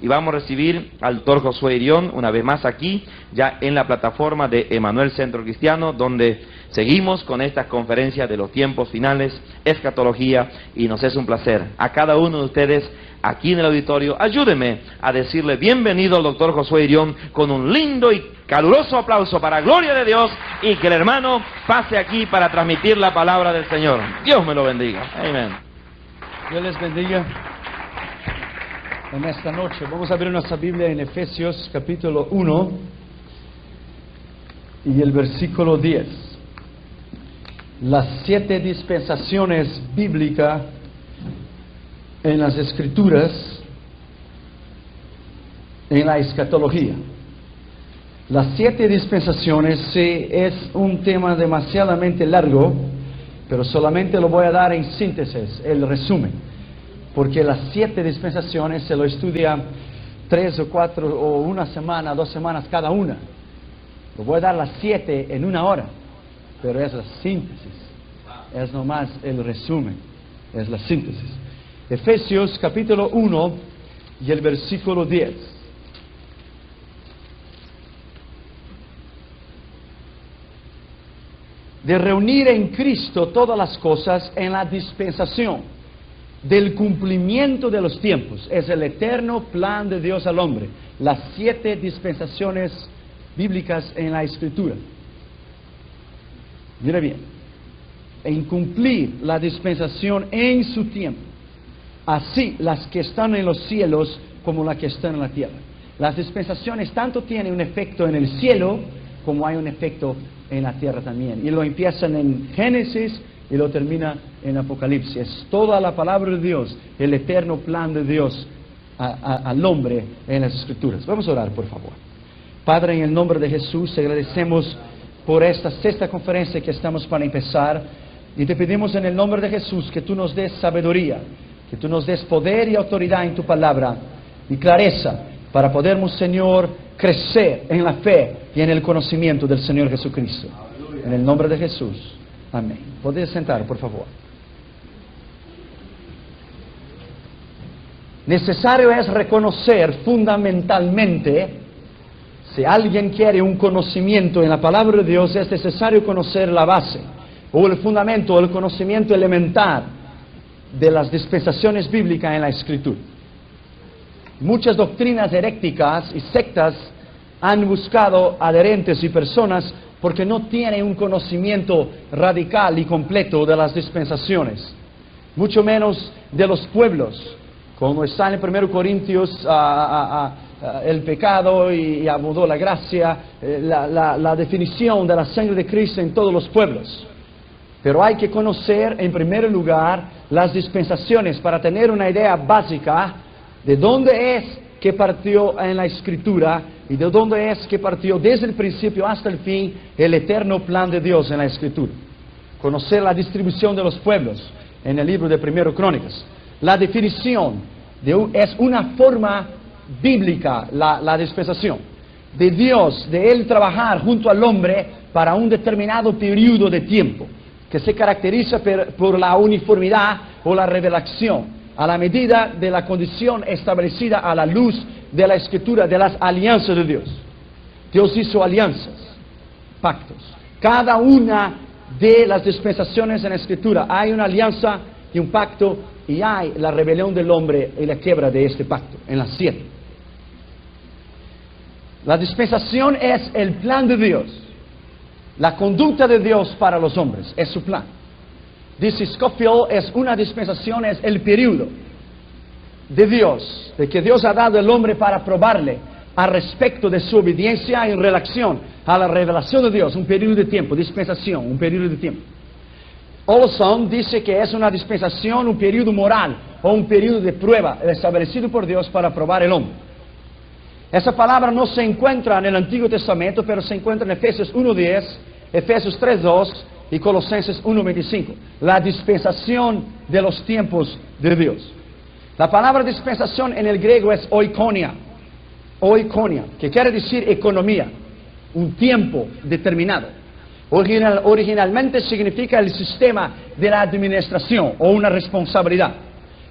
y vamos a recibir al doctor Josué Irión una vez más aquí, ya en la plataforma de Emanuel Centro Cristiano, donde seguimos con estas conferencias de los tiempos finales, escatología, y nos es un placer. A cada uno de ustedes aquí en el auditorio, ayúdenme a decirle bienvenido al doctor Josué Irión con un lindo y caluroso aplauso para gloria de Dios, y que el hermano pase aquí para transmitir la palabra del Señor. Dios me lo bendiga. Amén. Dios les bendiga. En esta noche vamos a abrir nuestra Biblia en Efesios capítulo 1 y el versículo 10. Las 7 dispensaciones bíblicas en las Escrituras, en la escatología. Las 7 dispensaciones es un tema demasiadamente largo, pero solamente lo voy a dar en síntesis, el resumen, porque las 7 dispensaciones se lo estudia 3 o 4 o una semana, 2 semanas cada una. Lo voy a dar las 7 en una hora, pero es la síntesis, es nomás el resumen, es la síntesis. Efesios capítulo 1 y el versículo 10. De reunir en Cristo todas las cosas en la dispensación del cumplimiento de los tiempos. Es el eterno plan de Dios al hombre. Las 7 dispensaciones bíblicas en la Escritura. Mira bien, en cumplir la dispensación en su tiempo, así las que están en los cielos como las que están en la tierra. Las dispensaciones tanto tienen un efecto en el cielo como hay un efecto en la tierra también. Y lo empiezan en Génesis y lo termina en Apocalipsis. Es toda la palabra de Dios, el eterno plan de Dios al hombre en las Escrituras. Vamos a orar, por favor. Padre, en el nombre de Jesús, te agradecemos por esta 6ª conferencia que estamos para empezar, y te pedimos en el nombre de Jesús que tú nos des sabiduría, que tú nos des poder y autoridad en tu palabra y clareza para podernos, Señor, crecer en la fe y en el conocimiento del Señor Jesucristo. En el nombre de Jesús. Amén. Podéis sentar, por favor. Necesario es reconocer fundamentalmente, si alguien quiere un conocimiento en la palabra de Dios, es necesario conocer la base, o el fundamento, o el conocimiento elemental de las dispensaciones bíblicas en la Escritura. Muchas doctrinas heréticas y sectas han buscado adherentes y personas porque no tienen un conocimiento radical y completo de las dispensaciones, mucho menos de los pueblos, como está en 1 Corintios, el pecado y abundó la gracia, la definición de la sangre de Cristo en todos los pueblos. Pero hay que conocer en primer lugar las dispensaciones para tener una idea básica de dónde es que partió en la Escritura y de dónde es que partió desde el principio hasta el fin el eterno plan de Dios en la Escritura. Conocer la distribución de los pueblos en el libro de 1 Crónicas. La definición es una forma bíblica, la dispensación de Dios, de Él trabajar junto al hombre para un determinado periodo de tiempo, que se caracteriza por la uniformidad o la revelación, a la medida de la condición establecida a la luz de la Escritura, de las alianzas de Dios. Dios hizo alianzas, pactos. Cada una de las dispensaciones en la Escritura hay una alianza y un pacto, y hay la rebelión del hombre y la quiebra de este pacto, en las 7. La dispensación es el plan de Dios, la conducta de Dios para los hombres, es su plan. Dice Scofield, es una dispensación, es el periodo de Dios, de que Dios ha dado al hombre para probarle al respecto de su obediencia en relación a la revelación de Dios, un periodo de tiempo, dispensación, un periodo de tiempo. Olson dice que es una dispensación, un periodo moral o un periodo de prueba establecido por Dios para probar el hombre. Esa palabra no se encuentra en el Antiguo Testamento, pero se encuentra en Efesios 1:10, Efesios 3:2 y Colosenses 1:25. La dispensación de los tiempos de Dios. La palabra dispensación en el griego es oikonia, que quiere decir economía, un tiempo determinado. Originalmente significa el sistema de la administración o una responsabilidad.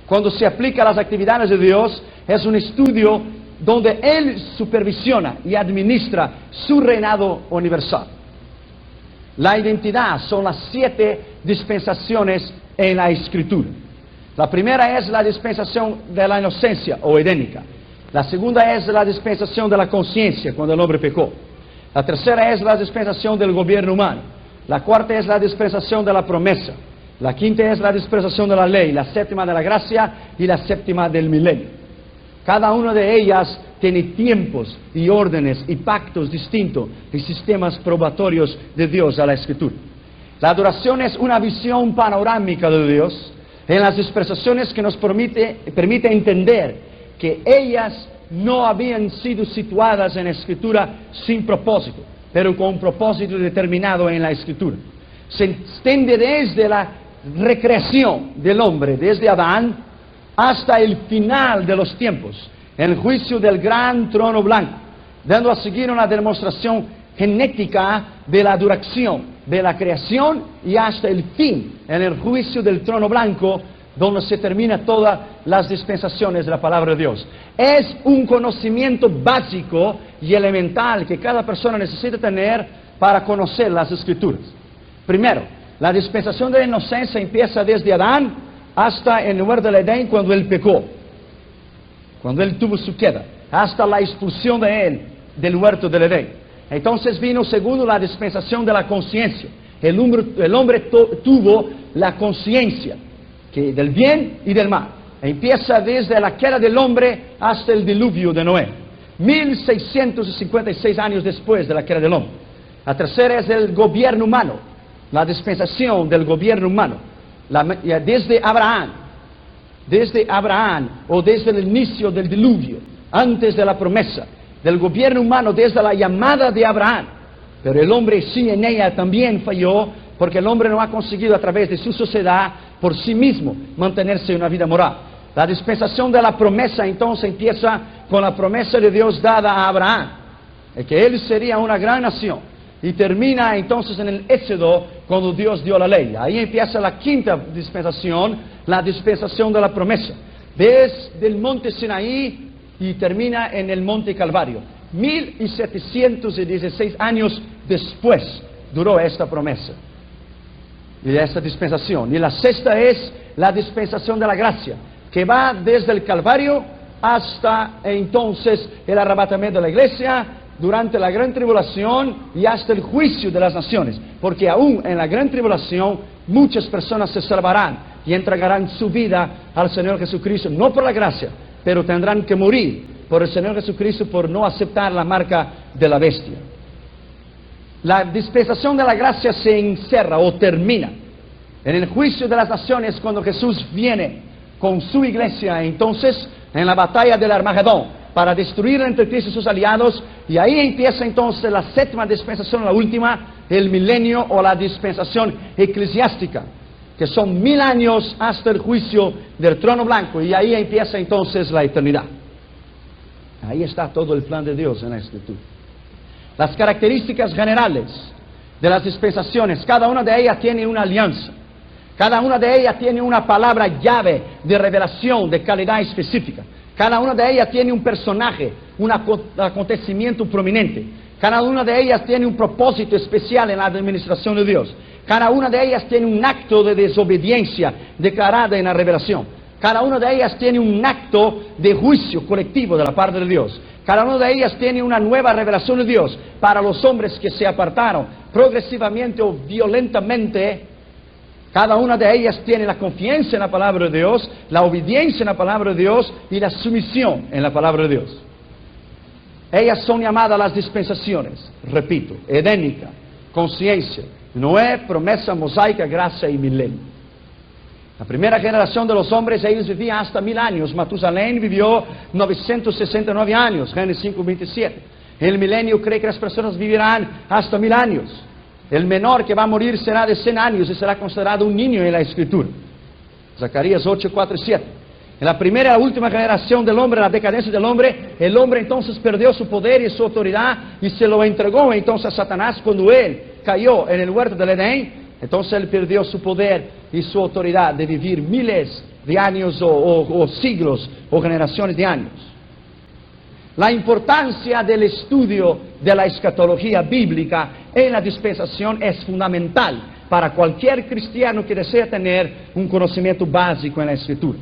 Cuando se aplica a las actividades de Dios, es un estudio donde Él supervisiona y administra su reinado universal. La identidad son las 7 dispensaciones en la Escritura. La primera es la dispensación de la inocencia o edénica. La segunda es la dispensación de la conciencia, cuando el hombre pecó. La tercera es la dispensación del gobierno humano. La cuarta es la dispensación de la promesa. La quinta es la dispensación de la ley. La séptima de la gracia y la séptima del milenio. Cada una de ellas tiene tiempos y órdenes y pactos distintos y sistemas probatorios de Dios a la Escritura. La adoración es una visión panorámica de Dios en las dispensaciones que nos permite entender que ellas no habían sido situadas en la Escritura sin propósito, pero con un propósito determinado en la Escritura. Se extiende desde la recreación del hombre, desde Adán, hasta el final de los tiempos, en el juicio del gran trono blanco, dando a seguir una demostración genética de la duración de la creación y hasta el fin, en el juicio del trono blanco, donde se termina todas las dispensaciones de la palabra de Dios. Es un conocimiento básico y elemental que cada persona necesita tener para conocer las Escrituras. Primero, la dispensación de la inocencia empieza desde Adán hasta el huerto del Edén, cuando él pecó, cuando él tuvo su queda, hasta la expulsión de él del huerto del Edén. Entonces vino segundo la dispensación de la conciencia. El hombre tuvo la conciencia del bien y del mal. Empieza desde la queda del hombre hasta el diluvio de Noé, 1656 años después de la queda del hombre. La tercera es el gobierno humano, la dispensación del gobierno humano, desde Abraham o desde el inicio del diluvio, antes de la promesa, del gobierno humano desde la llamada de Abraham. Pero el hombre sí en ella también falló, porque el hombre no ha conseguido a través de su sociedad por sí mismo mantenerse en una vida moral. La dispensación de la promesa entonces empieza con la promesa de Dios dada a Abraham, de que él sería una gran nación, y termina entonces en el Éxodo cuando Dios dio la ley. Ahí empieza la quinta dispensación, la dispensación de la promesa, desde el monte Sinaí y termina en el monte Calvario. 1716 años después duró esta promesa y esta dispensación. Y la sexta es la dispensación de la gracia, que va desde el Calvario hasta entonces el arrebatamiento de la iglesia, durante la gran tribulación y hasta el juicio de las naciones, porque aún en la gran tribulación muchas personas se salvarán y entregarán su vida al Señor Jesucristo, no por la gracia, pero tendrán que morir por el Señor Jesucristo por no aceptar la marca de la bestia. La dispensación de la gracia se encerra o termina en el juicio de las naciones cuando Jesús viene con su iglesia, entonces en la batalla del Armagedón, para destruir entre Cristo y sus aliados, y ahí empieza entonces la séptima dispensación, la última, el milenio o la dispensación eclesiástica, que son 1000 años hasta el juicio del trono blanco, y ahí empieza entonces la eternidad. Ahí está todo el plan de Dios en la Escritura. Las características generales de las dispensaciones, cada una de ellas tiene una alianza, cada una de ellas tiene una palabra llave de revelación de calidad específica. Cada una de ellas tiene un personaje, un acontecimiento prominente. Cada una de ellas tiene un propósito especial en la administración de Dios. Cada una de ellas tiene un acto de desobediencia declarada en la revelación. Cada una de ellas tiene un acto de juicio colectivo de la parte de Dios. Cada una de ellas tiene una nueva revelación de Dios para los hombres que se apartaron progresivamente o violentamente. Cada una de ellas tiene la confianza en la palabra de Dios, la obediencia en la palabra de Dios y la sumisión en la palabra de Dios. Ellas son llamadas las dispensaciones, repito, edénica, conciencia, Noé, promesa, mosaica, gracia y milenio. La primera generación de los hombres, ellos vivían hasta 1000 años. Matusalén vivió 969 años, Génesis 5:27. En el milenio cree que las personas vivirán hasta 1000 años. El menor que va a morir será de 100 años y será considerado un niño en la Escritura. Zacarías 8, 4 y 7. En la primera y la última generación del hombre, la decadencia del hombre, el hombre entonces perdió su poder y su autoridad y se lo entregó entonces a Satanás cuando él cayó en el huerto del Edén. Entonces él perdió su poder y su autoridad de vivir miles de años o siglos o generaciones de años. La importancia del estudio de la escatología bíblica en la dispensación es fundamental para cualquier cristiano que desea tener un conocimiento básico en la Escritura.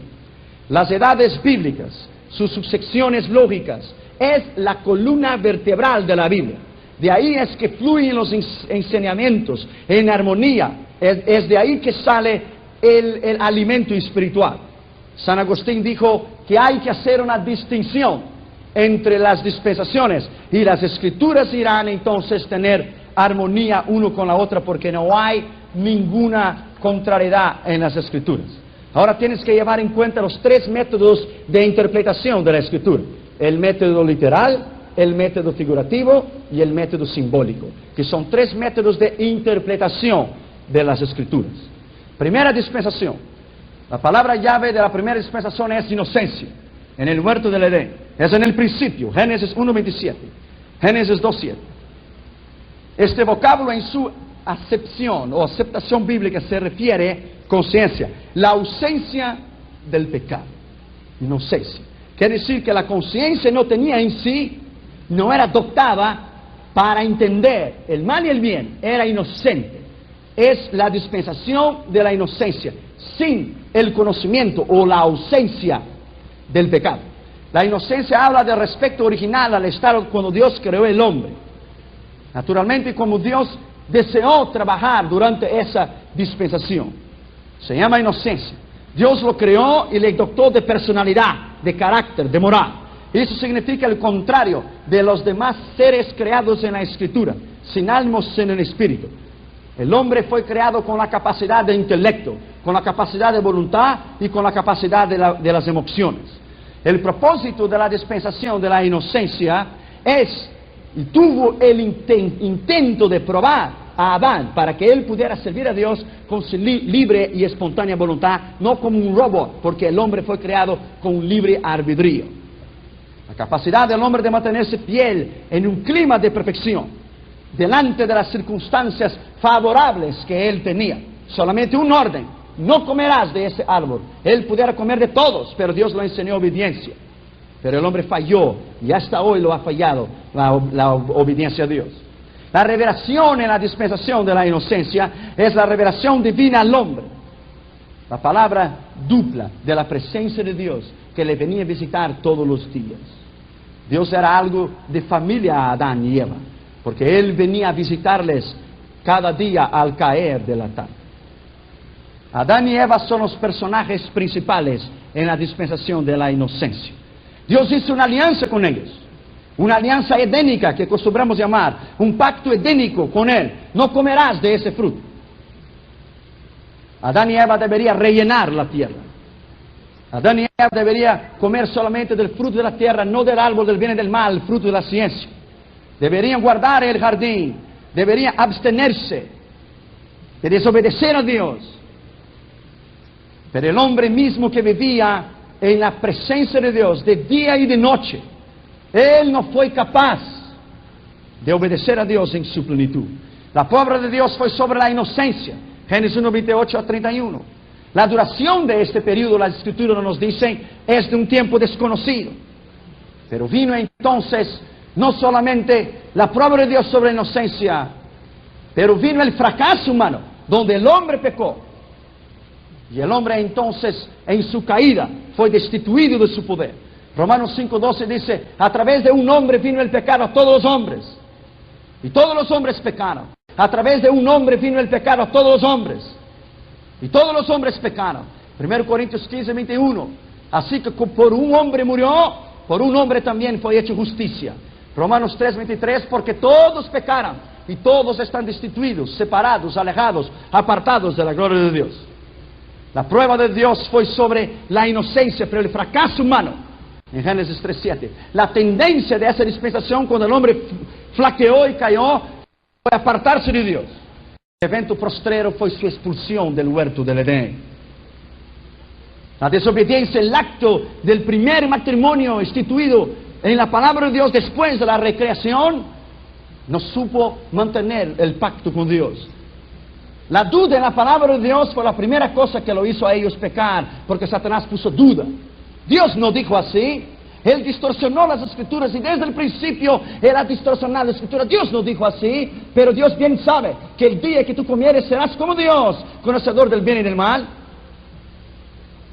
Las edades bíblicas, sus subsecciones lógicas, es la columna vertebral de la Biblia. De ahí es que fluyen los enseñamientos en armonía. Es de ahí que sale el alimento espiritual. San Agustín dijo que hay que hacer una distinción entre las dispensaciones, y las Escrituras irán entonces tener armonía uno con la otra, porque no hay ninguna contrariedad en las Escrituras. Ahora tienes que llevar en cuenta los tres métodos de interpretación de la Escritura: el método literal, el método figurativo y el método simbólico, que son tres métodos de interpretación de las Escrituras. Primera dispensación. La palabra llave de la primera dispensación es inocencia, en el huerto del Edén. Es en el principio, Génesis 1:27, Génesis 2:7. Este vocablo en su acepción o aceptación bíblica se refiere conciencia, la ausencia del pecado, inocencia. Quiere decir que la conciencia no tenía en sí, no era dotada para entender el mal y el bien, era inocente. Es la dispensación de la inocencia, sin el conocimiento o la ausencia del pecado. La inocencia habla del respecto original al estado cuando Dios creó el hombre. Naturalmente, como Dios deseó trabajar durante esa dispensación, se llama inocencia. Dios lo creó y le dotó de personalidad, de carácter, de moral. Eso significa el contrario de los demás seres creados en la Escritura, sin alma, sin el espíritu. El hombre fue creado con la capacidad de intelecto, con la capacidad de voluntad y con la capacidad de las emociones. El propósito de la dispensación de la inocencia es, y tuvo el intento de probar a Adán para que él pudiera servir a Dios con su libre y espontánea voluntad, no como un robot, porque el hombre fue creado con un libre albedrío. La capacidad del hombre de mantenerse fiel en un clima de perfección, delante de las circunstancias favorables que él tenía. Solamente un orden: no comerás de ese árbol. Él pudiera comer de todos, pero Dios le enseñó obediencia. Pero el hombre falló, y hasta hoy lo ha fallado la obediencia a Dios. La revelación en la dispensación de la inocencia es la revelación divina al hombre. La palabra dupla de la presencia de Dios que le venía a visitar todos los días. Dios era algo de familia a Adán y Eva, porque Él venía a visitarles cada día al caer de la tarde. Adán y Eva son los personajes principales en la dispensación de la inocencia. Dios hizo una alianza con ellos, una alianza edénica que acostumbramos llamar, un pacto edénico con Él. No comerás de ese fruto. Adán y Eva deberían rellenar la tierra. Adán y Eva deberían comer solamente del fruto de la tierra, no del árbol del bien y del mal, el fruto de la ciencia. Deberían guardar el jardín, deberían abstenerse de desobedecer a Dios. Pero el hombre mismo que vivía en la presencia de Dios de día y de noche, él no fue capaz de obedecer a Dios en su plenitud. La palabra de Dios fue sobre la inocencia, Génesis 1:28 a 31. La duración de este periodo, las Escrituras nos dicen, es de un tiempo desconocido. Pero vino entonces no solamente la palabra de Dios sobre la inocencia, pero vino el fracaso humano, donde el hombre pecó. Y el hombre entonces, en su caída, fue destituido de su poder. Romanos 5:12 dice: a través de un hombre vino el pecado a todos los hombres, y todos los hombres pecaron. A través de un hombre vino el pecado a todos los hombres, y todos los hombres pecaron. 1 Corintios 15:21. Así que por un hombre murió, por un hombre también fue hecho justicia. Romanos 3:23. Porque todos pecaron, y todos están destituidos, separados, alejados, apartados de la gloria de Dios. La prueba de Dios fue sobre la inocencia, pero el fracaso humano, en Génesis 3:7. La tendencia de esa dispensación, cuando el hombre flaqueó y cayó, fue apartarse de Dios. El evento postrero fue su expulsión del huerto del Edén. La desobediencia, el acto del primer matrimonio instituido en la palabra de Dios después de la recreación, no supo mantener el pacto con Dios. La duda en la palabra de Dios fue la primera cosa que lo hizo a ellos pecar, porque Satanás puso duda. Dios no dijo así. Él distorsionó las Escrituras y desde el principio era distorsionada la Escritura. Dios no dijo así, pero Dios bien sabe que el día que tú comieres serás como Dios, conocedor del bien y del mal.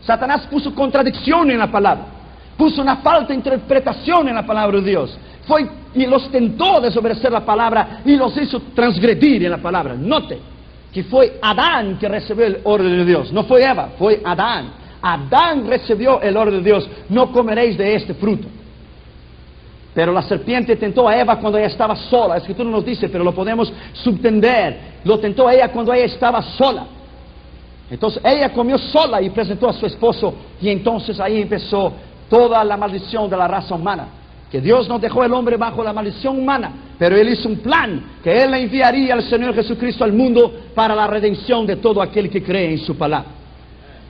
Satanás puso contradicción en la palabra, puso una falta de interpretación en la palabra de Dios. Fue y los tentó a desobedecer la palabra y los hizo transgredir en la palabra. Note que fue Adán que recibió el orden de Dios, no fue Eva, fue Adán. Adán recibió el orden de Dios: no comeréis de este fruto. Pero la serpiente tentó a Eva cuando ella estaba sola. La Escritura nos dice, pero lo podemos subentender. Lo tentó a ella cuando ella estaba sola. Entonces ella comió sola y presentó a su esposo, y entonces ahí empezó toda la maldición de la raza humana. Que Dios no dejó al hombre bajo la maldición humana, pero Él hizo un plan que Él le enviaría al Señor Jesucristo al mundo para la redención de todo aquel que cree en su palabra.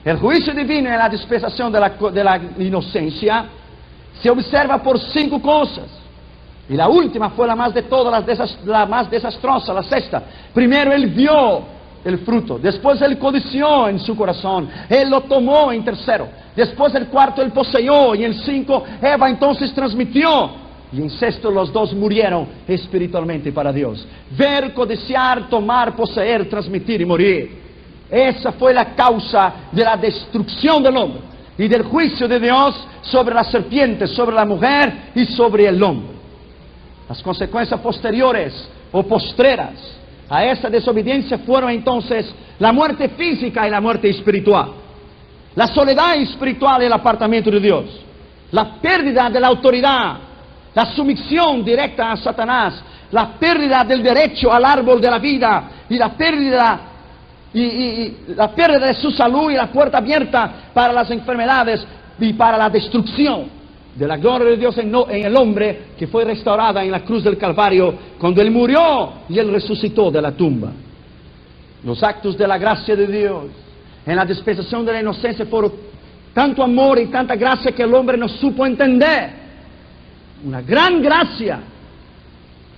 El juicio divino en la dispensación de la inocencia se observa por 5 cosas. Y la última fue la más de todas, la más desastrosa, la sexta. Primero Él vio el fruto, después Él codició en su corazón, Él lo tomó en tercero, después el cuarto Él poseyó, y en 5 Eva entonces transmitió, y en sexto los dos murieron espiritualmente para Dios. Ver, codiciar, tomar, poseer, transmitir y morir. Esa fue la causa de la destrucción del hombre y del juicio de Dios sobre la serpiente, sobre la mujer y sobre el hombre. Las consecuencias posteriores o postreras a esa desobediencia fueron entonces la muerte física y la muerte espiritual, la soledad espiritual y el apartamiento de Dios, la pérdida de la autoridad, la sumisión directa a Satanás, la pérdida del derecho al árbol de la vida y la pérdida de su salud y la puerta abierta para las enfermedades y para la destrucción de la gloria de Dios en el hombre, que fue restaurada en la cruz del Calvario cuando Él murió y Él resucitó de la tumba. Los actos de la gracia de Dios en la dispensación de la inocencia fueron tanto amor y tanta gracia que el hombre no supo entender. Una gran gracia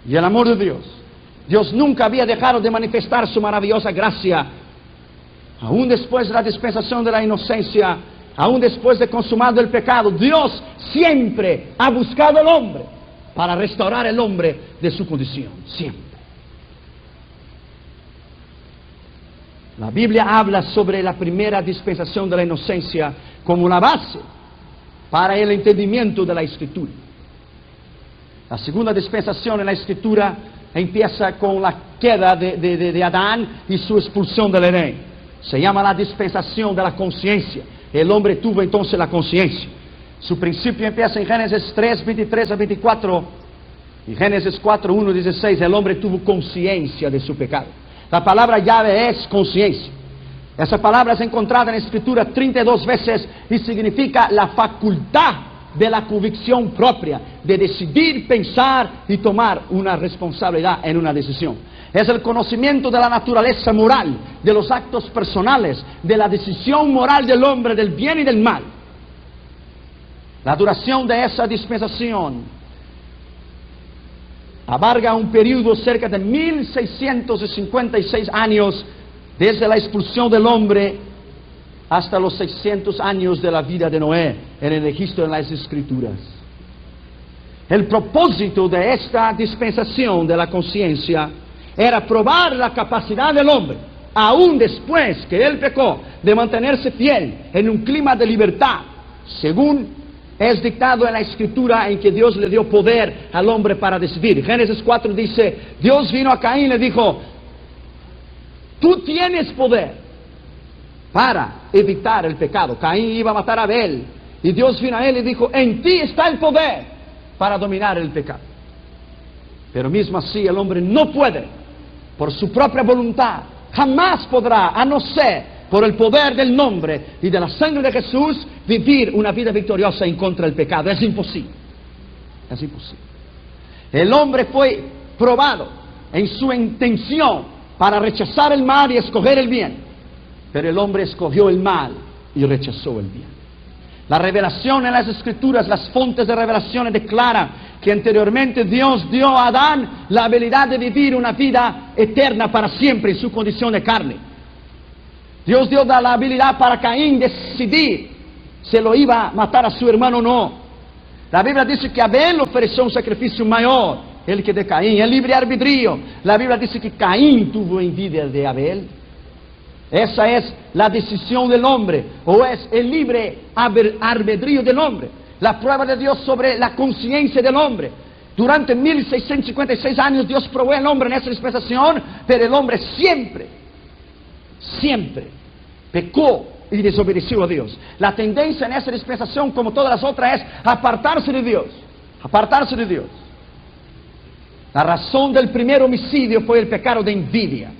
y el amor de Dios. Dios nunca había dejado de manifestar su maravillosa gracia. Aún después de la dispensación de la inocencia, aún después de consumado el pecado, Dios siempre ha buscado al hombre para restaurar al hombre de su condición, siempre. La Biblia habla sobre la primera dispensación de la inocencia como la base para el entendimiento de la Escritura. La segunda dispensación en la Escritura empieza con la queda de Adán y su expulsión del Edén. Se llama la dispensación de la conciencia. El hombre tuvo entonces la conciencia. Su principio empieza en Génesis 3, 23 a 24. Y Génesis 4, 1, 16. El hombre tuvo conciencia de su pecado. La palabra llave es conciencia. Esa palabra es encontrada en la Escritura 32 veces y significa la facultad de la convicción propia, de decidir, pensar y tomar una responsabilidad en una decisión. Es el conocimiento de la naturaleza moral, de los actos personales, de la decisión moral del hombre, del bien y del mal. La duración de esa dispensación abarca un periodo cerca de 1656 años, desde la expulsión del hombre hasta los 600 años de la vida de Noé, en el registro de las Escrituras. El propósito de esta dispensación de la conciencia era probar la capacidad del hombre, aún después que él pecó, de mantenerse fiel en un clima de libertad, según es dictado en la Escritura, en que Dios le dio poder al hombre para decidir. Génesis 4 dice, Dios vino a Caín y le dijo, tú tienes poder para evitar el pecado. Caín iba a matar a Abel, y Dios vino a él y dijo, en ti está el poder para dominar el pecado. Pero mismo así el hombre no puede, por su propia voluntad, jamás podrá, a no ser por el poder del nombre y de la sangre de Jesús, vivir una vida victoriosa en contra del pecado. Es imposible. Es imposible. El hombre fue probado en su intención para rechazar el mal y escoger el bien. Pero el hombre escogió el mal y rechazó el bien. La revelación en las Escrituras, las fuentes de revelaciones declaran que anteriormente Dios dio a Adán la habilidad de vivir una vida eterna para siempre en su condición de carne. Dios dio la habilidad para Caín decidir si lo iba a matar a su hermano o no. La Biblia dice que Abel ofreció un sacrificio mayor, el que de Caín, el libre arbitrio. La Biblia dice que Caín tuvo envidia de Abel. Esa es la decisión del hombre, o es el libre arbitrio del hombre. La prueba de Dios sobre la conciencia del hombre. Durante 1656 años Dios probó al hombre en esa dispensación, pero el hombre siempre pecó y desobedeció a Dios. La tendencia en esa dispensación, como todas las otras, es apartarse de Dios. Apartarse de Dios. La razón del primer homicidio fue el pecado de envidia.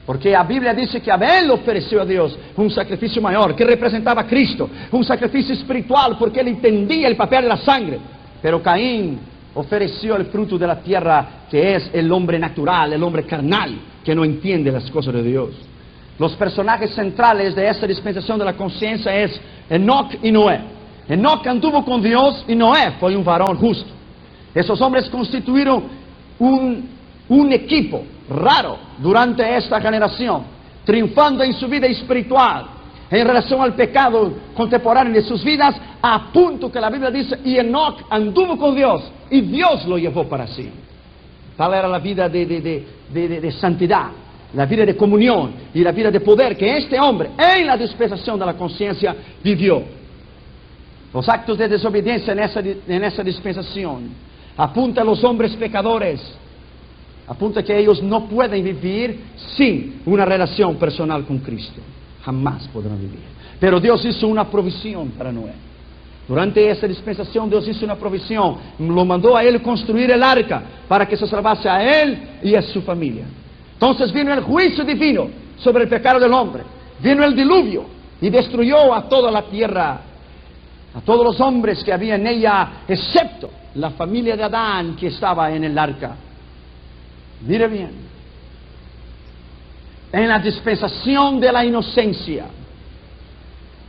Porque la Biblia dice que Abel ofreció a Dios un sacrificio mayor, que representaba a Cristo, un sacrificio espiritual, porque él entendía el papel de la sangre. Pero Caín ofreció el fruto de la tierra, que es el hombre natural, el hombre carnal, que no entiende las cosas de Dios. Los personajes centrales de esta dispensación de la conciencia es Enoc y Noé. Enoc anduvo con Dios y Noé fue un varón justo. Esos hombres constituyeron un equipo raro durante esta generación, triunfando en su vida espiritual en relación al pecado contemporáneo de sus vidas, a punto que la Biblia dice, y Enoc anduvo con Dios y Dios lo llevó para sí. Tal era la vida de santidad, la vida de comunión y la vida de poder que este hombre en la dispensación de la conciencia vivió. Los actos de desobediencia en esa dispensación apuntan a los hombres pecadores, apunta que ellos no pueden vivir sin una relación personal con Cristo. Jamás podrán vivir. Pero Dios hizo una provisión para Noé. Durante esa dispensación Dios hizo una provisión. Lo mandó a él construir el arca para que se salvase a él y a su familia. Entonces vino el juicio divino sobre el pecado del hombre. Vino el diluvio y destruyó a toda la tierra, a todos los hombres que había en ella, excepto la familia de Adán que estaba en el arca. Mire bien. En la dispensación de la inocencia,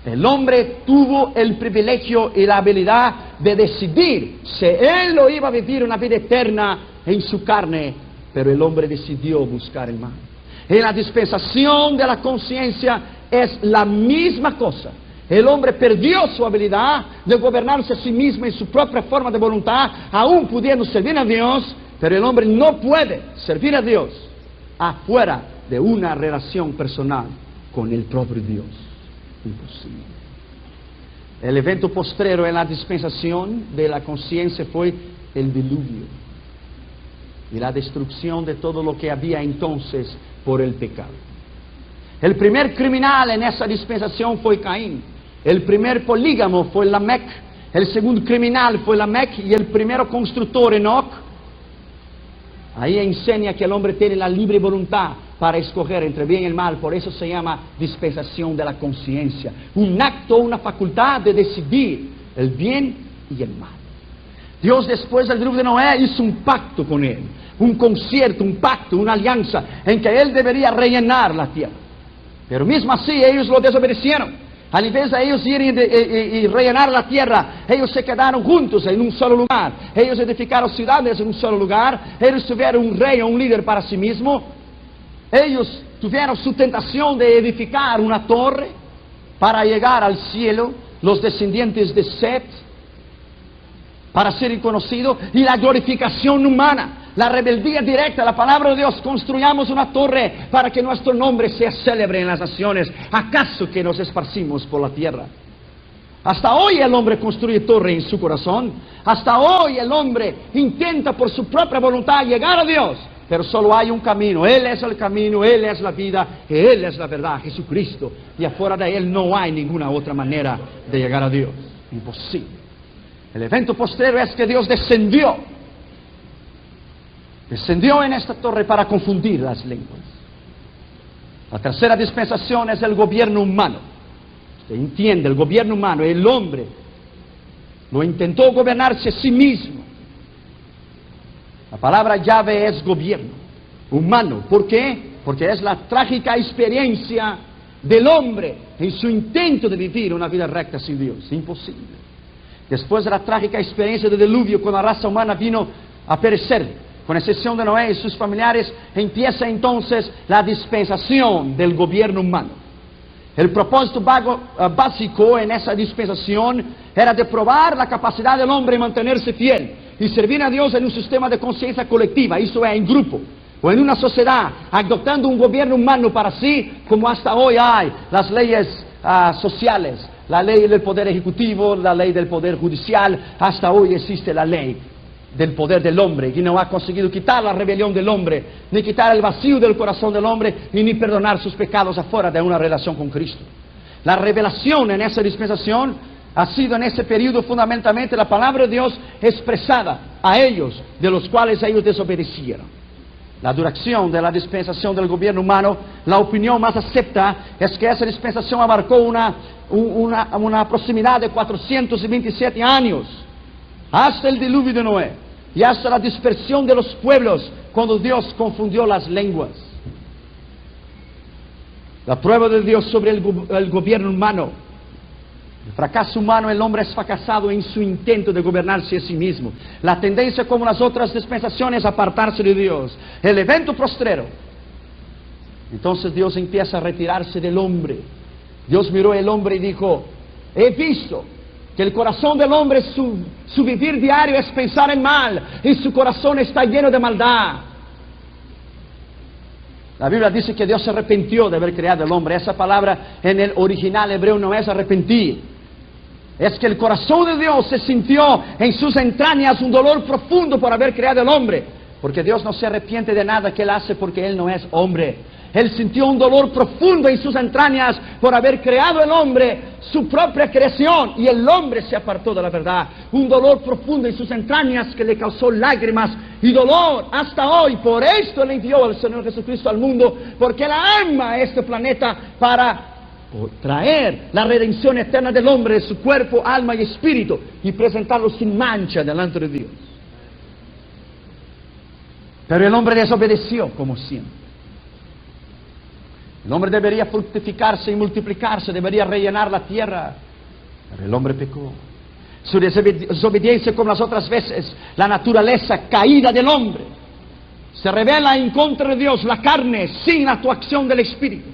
el hombre tuvo el privilegio y la habilidad de decidir si él lo iba a vivir una vida eterna en su carne, pero el hombre decidió buscar el mal. En la dispensación de la conciencia es la misma cosa. El hombre perdió su habilidad de gobernarse a sí mismo en su propia forma de voluntad, aún pudiendo servir a Dios, pero el hombre no puede servir a Dios afuera de una relación personal con el propio Dios. Imposible. El evento postrero en la dispensación de la conciencia fue el diluvio y la destrucción de todo lo que había entonces por el pecado. El primer criminal en esa dispensación fue Caín. El primer polígamo fue Lamec. El segundo criminal fue Lamec y el primero constructor Enoc. Ahí enseña que el hombre tiene la libre voluntad para escoger entre bien y el mal. Por eso se llama dispensación de la conciencia. Un acto, una facultad de decidir el bien y el mal. Dios, después del diluvio de Noé, hizo un pacto con él. Un concierto, un pacto, una alianza en que él debería rellenar la tierra. Pero mismo así ellos lo desobedecieron. Al invés de ellos ir y rellenar la tierra, ellos se quedaron juntos en un solo lugar. Ellos edificaron ciudades en un solo lugar. Ellos tuvieron un rey o un líder para sí mismo. Ellos tuvieron su tentación de edificar una torre para llegar al cielo, los descendientes de Set, para ser conocidos, y la glorificación humana. La rebeldía directa, la palabra de Dios, construyamos una torre para que nuestro nombre sea célebre en las naciones. ¿Acaso que nos esparcimos por la tierra? Hasta hoy el hombre construye torre en su corazón. Hasta hoy el hombre intenta por su propia voluntad llegar a Dios. Pero solo hay un camino. Él es el camino, Él es la vida, Él es la verdad, Jesucristo. Y afuera de Él no hay ninguna otra manera de llegar a Dios. Imposible. El evento posterior es que Dios descendió en esta torre para confundir las lenguas. La tercera dispensación es el gobierno humano. Usted entiende, el gobierno humano, el hombre lo intentó gobernarse a sí mismo. La palabra llave es gobierno humano. ¿Por qué? Porque es la trágica experiencia del hombre en su intento de vivir una vida recta sin Dios. Imposible. Después de la trágica experiencia del diluvio, cuando la raza humana vino a perecer, con excepción de Noé y sus familiares, empieza entonces la dispensación del gobierno humano. El propósito básico en esa dispensación era de probar la capacidad del hombre de mantenerse fiel y servir a Dios en un sistema de conciencia colectiva, eso es, en grupo, o en una sociedad, adoptando un gobierno humano para sí, como hasta hoy hay las leyes sociales, la ley del poder ejecutivo, la ley del poder judicial. Hasta hoy existe la ley del poder del hombre, que no ha conseguido quitar la rebelión del hombre, ni quitar el vacío del corazón del hombre, y ni perdonar sus pecados afuera de una relación con Cristo. La revelación en esa dispensación ha sido en ese periodo fundamentalmente la palabra de Dios expresada a ellos, de los cuales ellos desobedecieron. La duración de la dispensación del gobierno humano, la opinión más acepta es que esa dispensación abarcó una proximidad de 427 años, hasta el diluvio de Noé y hasta la dispersión de los pueblos cuando Dios confundió las lenguas. La prueba de Dios sobre el gobierno humano, el fracaso humano. El hombre es fracasado en su intento de gobernarse a sí mismo. La tendencia, como las otras dispensaciones, a apartarse de Dios. El evento postrero. Entonces Dios empieza a retirarse del hombre. Dios miró al hombre y dijo: he visto que el corazón del hombre, su vivir diario es pensar en mal, y su corazón está lleno de maldad. La Biblia dice que Dios se arrepintió de haber creado al hombre. Esa palabra en el original hebreo no es arrepentir. Es que el corazón de Dios se sintió en sus entrañas un dolor profundo por haber creado al hombre. Porque Dios no se arrepiente de nada que Él hace, porque Él no es hombre. Él sintió un dolor profundo en sus entrañas por haber creado el hombre, su propia creación, y el hombre se apartó de la verdad. Un dolor profundo en sus entrañas que le causó lágrimas y dolor hasta hoy. Por esto le envió al Señor Jesucristo al mundo, porque Él ama a este planeta para traer la redención eterna del hombre, de su cuerpo, alma y espíritu, y presentarlo sin mancha delante de Dios. Pero el hombre desobedeció, como siempre. El hombre debería fructificarse y multiplicarse, debería rellenar la tierra, pero el hombre pecó. Su desobediencia, como las otras veces, la naturaleza caída del hombre, se revela en contra de Dios, la carne, sin la actuación del Espíritu.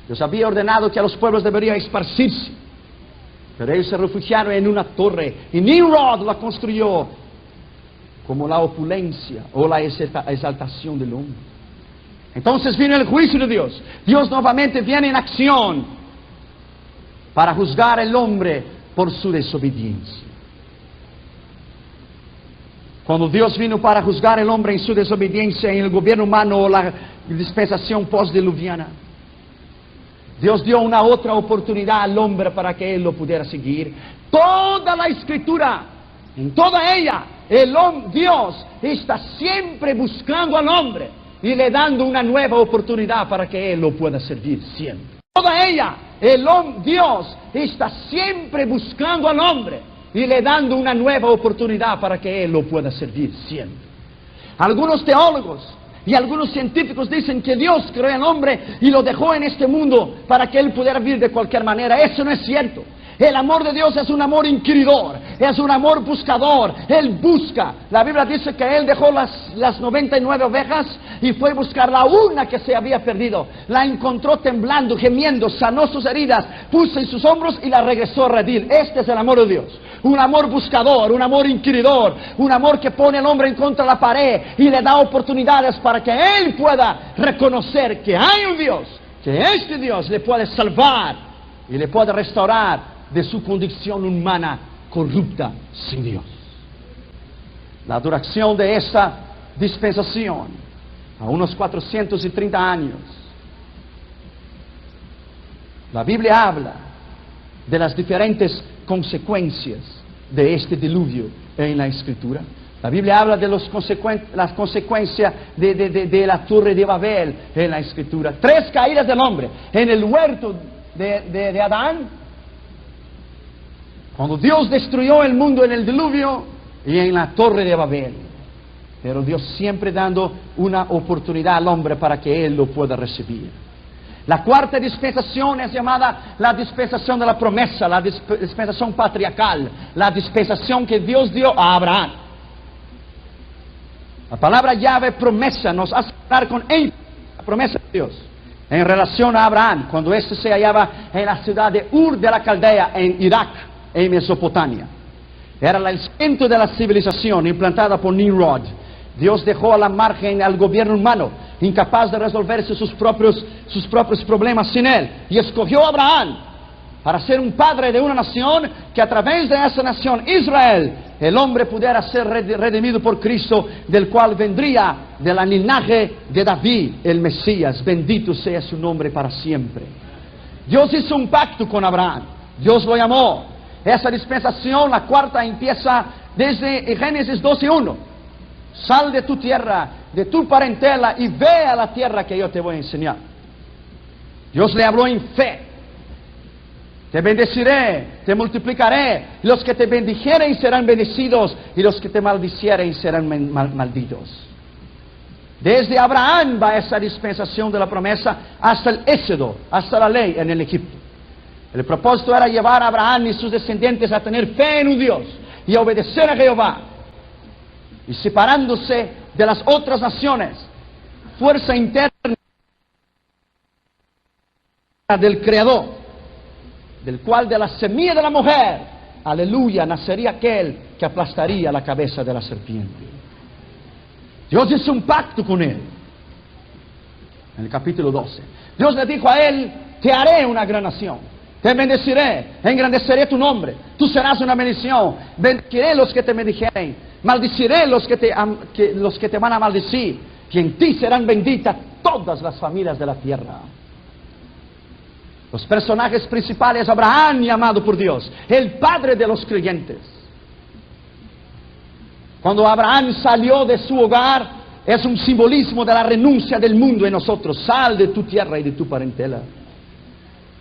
Dios había ordenado que a los pueblos deberían esparcirse, pero ellos se refugiaron en una torre, y Nimrod la construyó como la opulencia o la exaltación del hombre. Entonces viene el juicio de Dios. Dios nuevamente viene en acción para juzgar al hombre por su desobediencia. Cuando Dios vino para juzgar al hombre en su desobediencia en el gobierno humano o la dispensación postdiluviana, Dios dio una otra oportunidad al hombre para que él lo pudiera seguir. Toda la Escritura, en toda ella, Dios está siempre buscando al hombre y le dando una nueva oportunidad para que Él lo pueda servir siempre. Toda ella, Dios está siempre buscando al hombre y le dando una nueva oportunidad para que Él lo pueda servir siempre. Algunos teólogos y algunos científicos dicen que Dios creó al hombre y lo dejó en este mundo para que Él pudiera vivir de cualquier manera. Eso no es cierto. El amor de Dios es un amor inquiridor, es un amor buscador. Él busca. La Biblia dice que Él dejó las 99 ovejas y fue a buscar la una que se había perdido. La encontró temblando, gemiendo, sanó sus heridas, puso en sus hombros y la regresó a redil. Este es el amor de Dios. Un amor buscador, un amor inquiridor, un amor que pone al hombre en contra de la pared y le da oportunidades para que Él pueda reconocer que hay un Dios, que este Dios le puede salvar y le puede restaurar de su condición humana corrupta sin Dios. La duración de esta dispensación, a unos 430 años, la Biblia habla de las diferentes consecuencias de este diluvio en la Escritura. La Biblia habla de las consecuencias de la torre de Babel en la Escritura. 3 caídas del hombre en el huerto de Adán, cuando Dios destruyó el mundo en el diluvio, y en la torre de Babel. Pero Dios siempre dando una oportunidad al hombre para que Él lo pueda recibir. La cuarta dispensación es llamada la dispensación de la promesa, la dispensación patriarcal, la dispensación que Dios dio a Abraham. La palabra llave promesa nos hace hablar con él, la promesa de Dios. en relación a Abraham, cuando éste se hallaba en la ciudad de Ur de la Caldea, en Irak, en Mesopotamia. Era el centro de la civilización implantada por Nimrod. Dios dejó a la margen al gobierno humano, incapaz de resolverse sus propios problemas sin él, y escogió a Abraham para ser un padre de una nación, que a través de esa nación, Israel, el hombre pudiera ser redimido por Cristo, del cual vendría de la linaje de David, el Mesías. Bendito sea su nombre para siempre. Dios hizo un pacto con Abraham. Dios lo llamó. Esa dispensación, la cuarta, empieza desde Génesis 12:1. Sal de tu tierra, de tu parentela, y ve a la tierra que yo te voy a enseñar. Dios le habló en fe. Te bendeciré, te multiplicaré. Los que te bendijeren serán bendecidos, y los que te maldicieren serán malditos. Desde Abraham va esa dispensación de la promesa hasta el Éxodo, hasta la ley en el Egipto. El propósito era llevar a Abraham y sus descendientes a tener fe en un Dios y a obedecer a Jehová. Y separándose de las otras naciones, fuerza interna del Creador, del cual de la semilla de la mujer, aleluya, nacería aquel que aplastaría la cabeza de la serpiente. Dios hizo un pacto con él. En el capítulo 12. Dios le dijo a él: te haré una gran nación, te bendeciré, engrandeceré tu nombre, tú serás una bendición, bendeciré los que te bendijeren, maldiciré los que te van a maldecir, y en ti serán benditas todas las familias de la tierra. Los personajes principales: Abraham, llamado por Dios, el padre de los creyentes. Cuando Abraham salió de su hogar, es un simbolismo de la renuncia del mundo en nosotros. Sal de tu tierra y de tu parentela.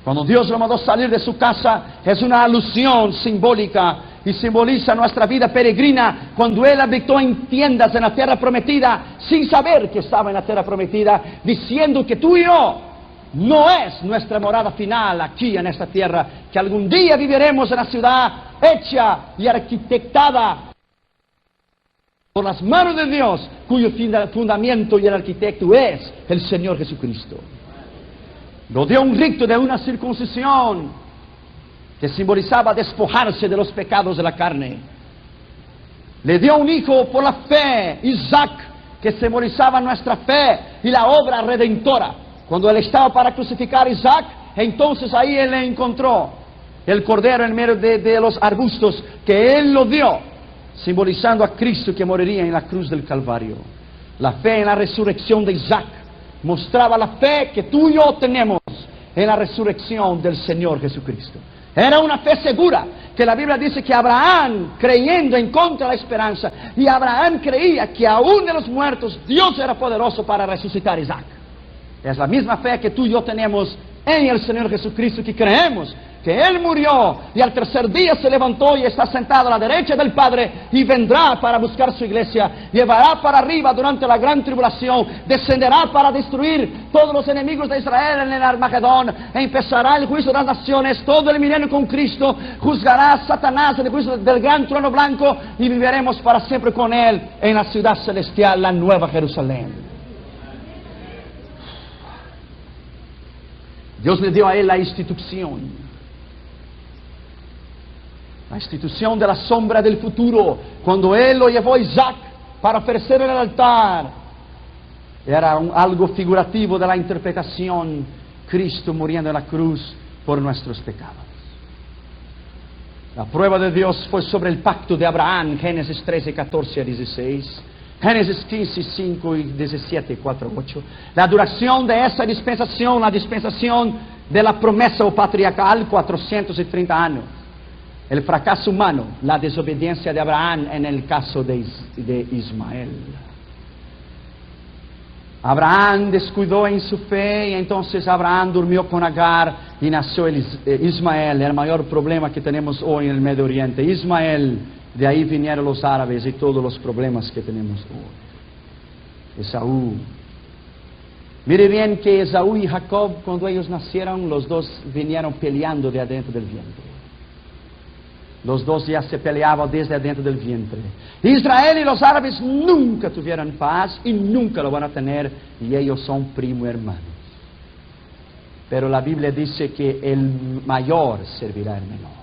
Cuando Dios lo mandó salir de su casa, es una alusión simbólica y simboliza nuestra vida peregrina, cuando Él habitó en tiendas en la tierra prometida, sin saber que estaba en la tierra prometida, diciendo que tú y yo no es nuestra morada final aquí en esta tierra, que algún día viviremos en la ciudad hecha y arquitectada por las manos de Dios, cuyo fundamento y el arquitecto es el Señor Jesucristo. Lo dio un rito de una circuncisión que simbolizaba despojarse de los pecados de la carne. Le dio un hijo por la fe, Isaac, que simbolizaba nuestra fe y la obra redentora. Cuando él estaba para crucificar a Isaac, entonces ahí él le encontró el cordero en medio de los arbustos, que él lo dio, simbolizando a Cristo que moriría en la cruz del Calvario. La fe en la resurrección de Isaac mostraba la fe que tú y yo tenemos en la resurrección del Señor Jesucristo. Era una fe segura, que la Biblia dice que Abraham, creyendo en contra de la esperanza, y Abraham creía que aún de los muertos Dios era poderoso para resucitar a Isaac. Es la misma fe que tú y yo tenemos en el Señor Jesucristo, que creemos que Él murió y al tercer día se levantó y está sentado a la derecha del Padre, y vendrá para buscar su iglesia, llevará para arriba durante la gran tribulación, descenderá para destruir todos los enemigos de Israel en el Armagedón, empezará el juicio de las naciones, todo el milenio con Cristo, juzgará a Satanás en el juicio del gran trono blanco, y viviremos para siempre con Él en la ciudad celestial, la nueva Jerusalén. Dios le dio a él la institución de la sombra del futuro. Cuando Él lo llevó a Isaac para ofrecer en el altar, era algo figurativo de la interpretación: Cristo muriendo en la cruz por nuestros pecados. La prueba de Dios fue sobre el pacto de Abraham, Génesis 13, 14 a 16. Génesis 15, 5 y 17, 4, 8. La duración de esa dispensación, la dispensación de la promesa o patriarcal, 430 años. El fracaso humano, la desobediencia de Abraham en el caso de Ismael. Abraham descuidó en su fe, y entonces Abraham durmió con Agar y nació Ismael, el mayor problema que tenemos hoy en el Medio Oriente. Ismael, de ahí vinieron los árabes y todos los problemas que tenemos hoy. Esaú. Mire bien que Esaú y Jacob, cuando ellos nacieron, los dos vinieron peleando de adentro del vientre. Los dos ya se peleaban desde adentro del vientre. Israel y los árabes nunca tuvieron paz y nunca lo van a tener, y ellos son primo hermanos. pero la Biblia dice que el mayor servirá al menor.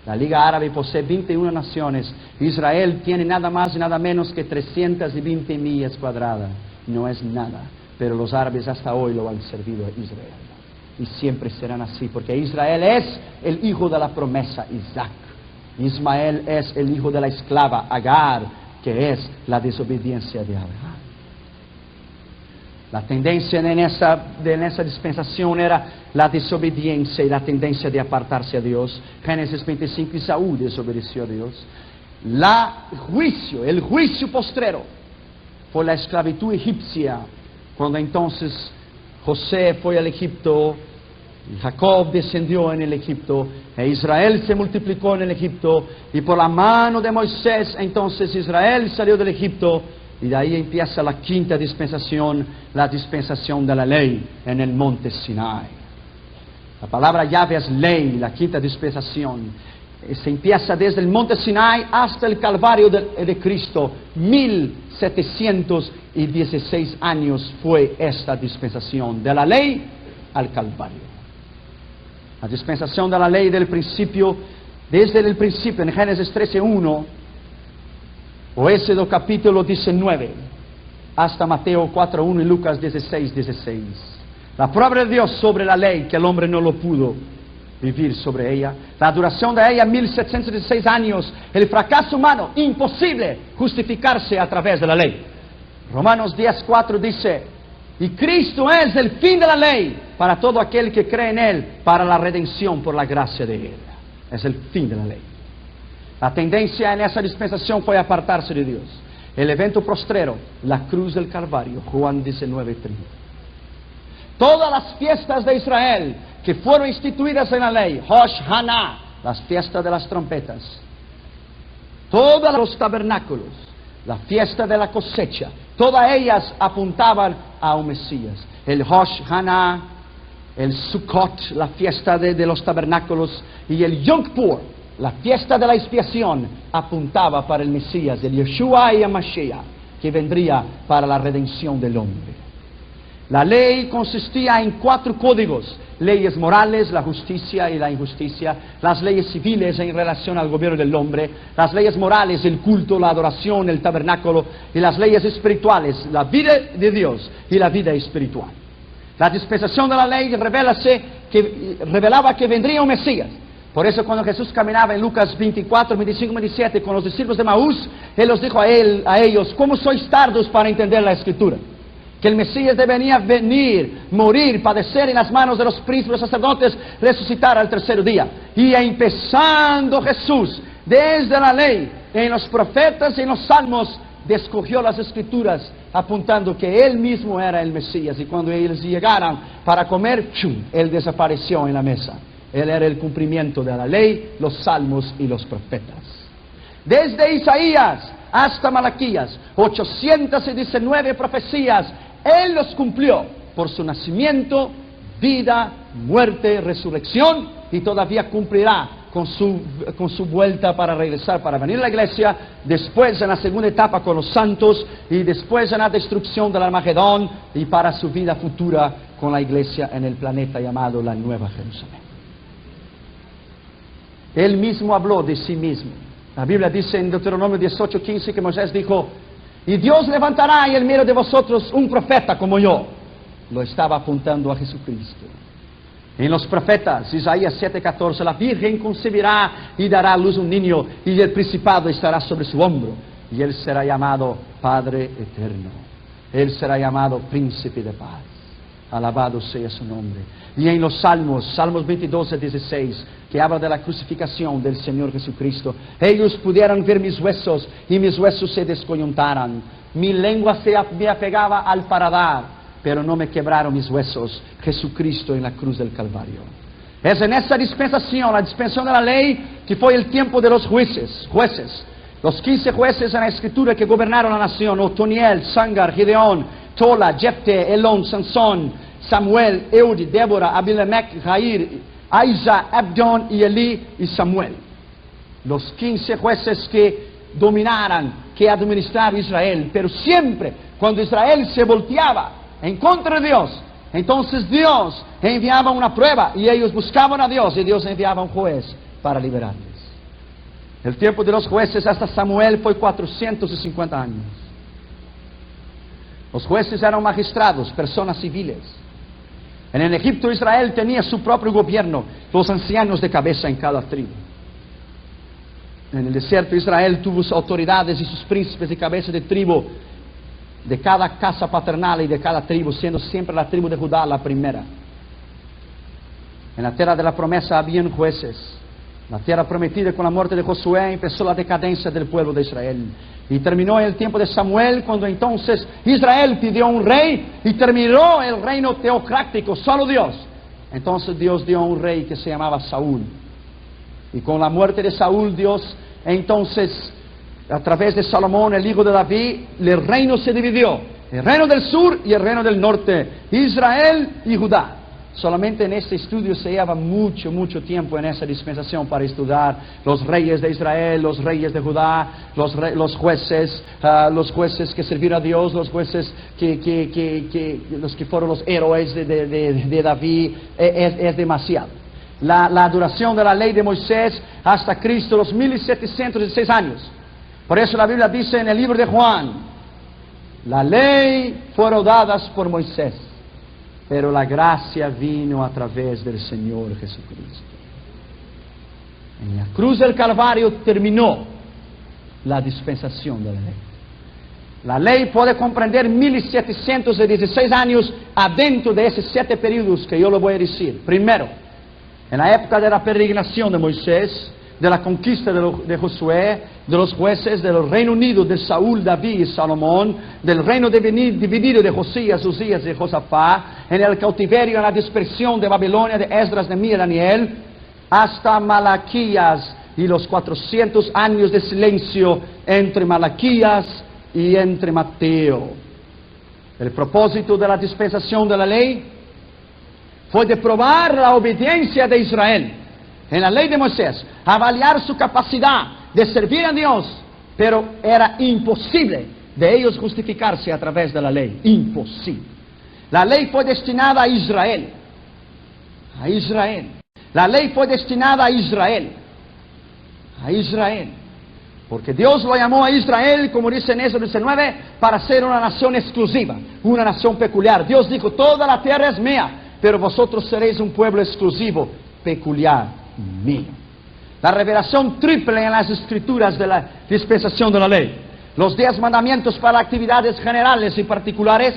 La Liga Árabe posee 21 naciones. Israel tiene nada más y nada menos que 320 millas cuadradas. No es nada, pero los árabes hasta hoy lo han servido a Israel. Y siempre serán así, porque Israel es el hijo de la promesa, Isaac. Ismael es el hijo de la esclava, Agar, que es la desobediencia de Abraham. La tendencia en esa dispensación era la desobediencia y la tendencia de apartarse a Dios. Génesis 25, Esaú desobedeció a Dios. El juicio postrero fue la esclavitud egipcia, cuando entonces José fue al Egipto, y Jacob descendió en el Egipto, e Israel se multiplicó en el Egipto, y por la mano de Moisés entonces Israel salió del Egipto, y de ahí empieza la quinta dispensación, la dispensación de la ley en el monte Sinai. La palabra llave es ley, la quinta dispensación. Se empieza desde el monte Sinai hasta el Calvario de Cristo. 1716 años fue esta dispensación, de la ley al Calvario. La dispensación de la ley del principio, desde el principio, en Génesis 13:1, o Éxodo capítulo 19, hasta Mateo 4:1 y Lucas 16:16. La prueba de Dios sobre la ley, que el hombre no lo pudo vivir sobre ella. La duración de ella, 1716 años. El fracaso humano, imposible justificarse a través de la ley. Romanos 10:4 dice: y Cristo es el fin de la ley para todo aquel que cree en Él, para la redención por la gracia de Él. Es el fin de la ley. La tendencia en esa dispensación fue apartarse de Dios. El evento postrero, la cruz del Calvario, Juan 19:30. Todas las fiestas de Israel que fueron instituidas en la ley, Rosh Haná, las fiestas de las trompetas, todos los tabernáculos, la fiesta de la cosecha, todas ellas apuntaban a un Mesías. El Rosh Haná, el Sukkot, la fiesta de los tabernáculos, y el Yom Kippur, la fiesta de la expiación, apuntaba para el Mesías, el Yeshua y el Mashiach, que vendría para la redención del hombre. La ley consistía en 4 códigos: leyes morales, la justicia y la injusticia; las leyes civiles en relación al gobierno del hombre; las leyes morales, el culto, la adoración, el tabernáculo; y las leyes espirituales, la vida de Dios y la vida espiritual. La dispensación de la ley revelaba que vendría un Mesías. Por eso cuando Jesús caminaba en Lucas 24, 25, 27 con los discípulos de Maús, Él los dijo a ellos: ¿cómo sois tardos para entender la Escritura? Que el Mesías debería venir, morir, padecer en las manos de los príncipes, los sacerdotes, resucitar al tercer día. Y empezando Jesús, desde la ley, en los profetas y en los salmos, descogió las Escrituras, apuntando que Él mismo era el Mesías. Y cuando ellos llegaran para comer, ¡chum!, Él desapareció en la mesa. Él era el cumplimiento de la ley, los salmos y los profetas. Desde Isaías hasta Malaquías, 819 profecías, Él los cumplió por su nacimiento, vida, muerte, resurrección, y todavía cumplirá con su vuelta para regresar, para venir a la iglesia, después en la segunda etapa con los santos, y después en la destrucción del Armagedón, y para su vida futura con la iglesia en el planeta llamado la Nueva Jerusalén. Él mismo habló de sí mismo. La Biblia dice en Deuteronomio 18:15 que Moisés dijo: y Dios levantará en el medio de vosotros un profeta como yo. Lo estaba apuntando a Jesucristo. En los profetas, Isaías 7:14, la Virgen concebirá y dará a luz un niño, y el principado estará sobre su hombro, y él será llamado Padre Eterno. Él será llamado Príncipe de Paz. Alabado sea su nombre. Y en los Salmos 22:16, que habla de la crucificación del Señor Jesucristo: ellos pudieron ver mis huesos, y mis huesos se descoyuntaran. Mi lengua me apegaba al paladar, pero no me quebraron mis huesos. Jesucristo en la cruz del Calvario. Es en esa dispensación, la dispensación de la ley, que fue el tiempo de los jueces. Los 15 jueces en la Escritura que gobernaron la nación: Otoniel, Sangar, Gideón, Tola, Jefte, Elón, Sansón, Samuel, Eudi, Débora, Abimelech, Jair, Aisa, Abdón y Elí y Samuel. Los 15 jueces que dominaran, que administraban Israel. Pero siempre, cuando Israel se volteaba en contra de Dios, entonces Dios enviaba una prueba y ellos buscaban a Dios y Dios enviaba un juez para liberarles. El tiempo de los jueces hasta Samuel fue 450 años. Los jueces eran magistrados, personas civiles. En el Egipto Israel tenía su propio gobierno, los ancianos de cabeza en cada tribu. En el desierto Israel tuvo sus autoridades y sus príncipes de cabeza de tribu, de cada casa paternal y de cada tribu, siendo siempre la tribu de Judá la primera. En la tierra de la promesa habían jueces. La tierra prometida con la muerte de Josué empezó la decadencia del pueblo de Israel. Y terminó en el tiempo de Samuel, cuando entonces Israel pidió un rey y terminó el reino teocrático, solo Dios. Entonces Dios dio un rey que se llamaba Saúl. Y con la muerte de Saúl, Dios entonces, a través de Salomón, el hijo de David, el reino se dividió. El reino del sur y el reino del norte. Israel y Judá. Solamente en este estudio se lleva mucho tiempo en esa dispensación para estudiar los reyes de Israel, los reyes de Judá, los jueces que sirvieron a Dios, los jueces los que fueron los héroes de David. Es demasiado. La duración de la ley de Moisés hasta Cristo, los 1706 años. Por eso la Biblia dice en el libro de Juan, la ley fueron dadas por Moisés, pero la gracia vino a través del Señor Jesucristo. En la cruz del Calvario terminó la dispensación de la ley. La ley puede comprender 1716 años adentro de esos 7 periodos que yo le voy a decir. Primero, en la época de la peregrinación de Moisés, de la conquista de Josué, de los jueces, del Reino Unido de Saúl, David y Salomón, del reino dividido de Josías, Uzías y Josafat, en el cautiverio, en la dispersión de Babilonia, de Esdras, Nehemías y Daniel, hasta Malaquías y los 400 años de silencio entre Malaquías y entre Mateo. El propósito de la dispensación de la ley fue de probar la obediencia de Israel en la ley de Moisés, avaliar su capacidad de servir a Dios, pero era imposible de ellos justificarse a través de la ley. Imposible. La ley fue destinada a Israel. A Israel. La ley fue destinada a Israel. A Israel. Porque Dios lo llamó a Israel, como dice en Éxodo 19, para ser una nación exclusiva, una nación peculiar. Dios dijo, toda la tierra es mía, pero vosotros seréis un pueblo exclusivo, peculiar mío. La revelación triple en las escrituras de la dispensación de la ley. Los 10 mandamientos para actividades generales y particulares.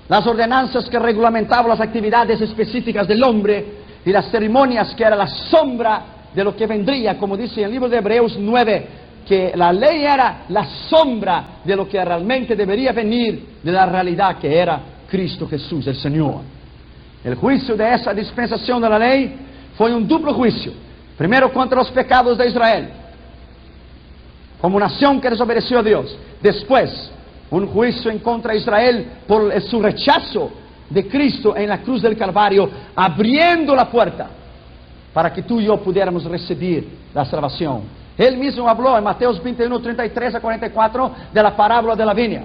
Las ordenanzas que regulamentaban las actividades específicas del hombre. Y las ceremonias que era la sombra de lo que vendría, como dice en el libro de Hebreos 9, que la ley era la sombra de lo que realmente debería venir de la realidad que era Cristo Jesús, el Señor. El juicio de esa dispensación de la ley fue un duplo juicio. Primero contra los pecados de Israel, como nación que desobedeció a Dios. Después, un juicio en contra de Israel por su rechazo de Cristo en la cruz del Calvario, abriendo la puerta para que tú y yo pudiéramos recibir la salvación. Él mismo habló en Mateo 21, 33 a 44 de la parábola de la viña.